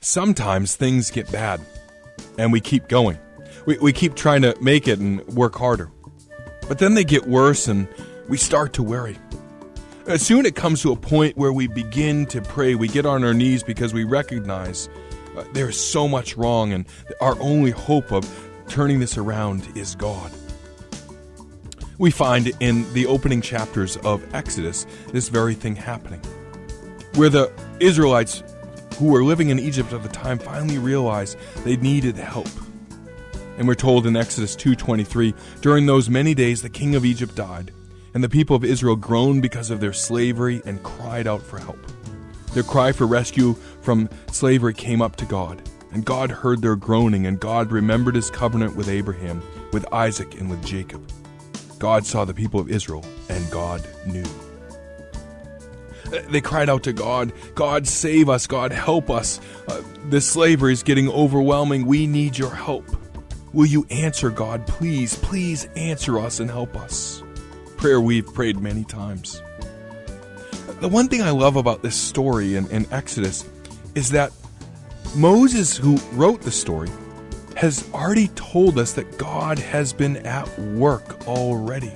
Sometimes things get bad, and we keep going. We keep trying to make it and work harder. But then they get worse, and we start to worry. Soon it comes to a point where we begin to pray. We get on our knees because we recognize there is so much wrong, and our only hope of turning this around is God. We find in the opening chapters of Exodus this very thing happening, where the Israelites who were living in Egypt at the time finally realized they needed help. And we're told in Exodus 2:23, during those many days the king of Egypt died, and the people of Israel groaned because of their slavery and cried out for help. Their cry for rescue from slavery came up to God, and God heard their groaning, and God remembered his covenant with Abraham, with Isaac, and with Jacob. God saw the people of Israel, and God knew. They cried out to God, God save us, God help us. This slavery is getting overwhelming. We need your help. Will you answer, God? Please answer us and help us. Prayer we've prayed many times. The one thing I love about this story in Exodus is that Moses, who wrote the story, has already told us that God has been at work already.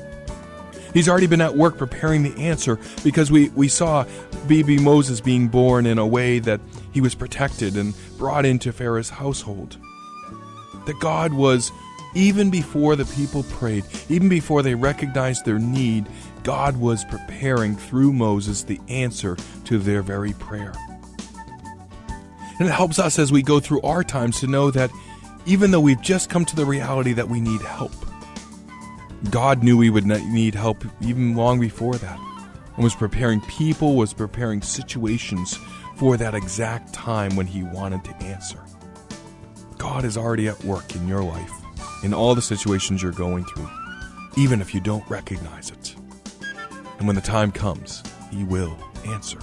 He's already been at work preparing the answer, because we saw baby Moses being born in a way that he was protected and brought into Pharaoh's household. That God was, even before the people prayed, even before they recognized their need, God was preparing through Moses the answer to their very prayer. And it helps us as we go through our times to know that even though we've just come to the reality that we need help, God knew we would need help even long before that, and was preparing people, was preparing situations for that exact time when he wanted to answer. God is already at work in your life, in all the situations you're going through, even if you don't recognize it. And when the time comes, he will answer.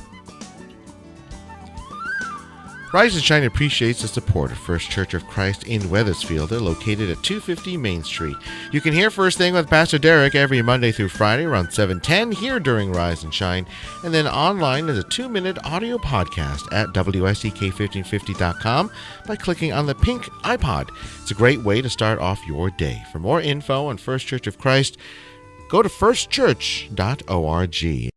Rise and Shine appreciates the support of First Church of Christ in Wethersfield. They're located at 250 Main Street. You can hear First Thing with Pastor Derek every Monday through Friday around 7:10 here during Rise and Shine, and then online as a 2-minute audio podcast at WSTK1550.com by clicking on the pink iPod. It's a great way to start off your day. For more info on First Church of Christ, go to firstchurch.org.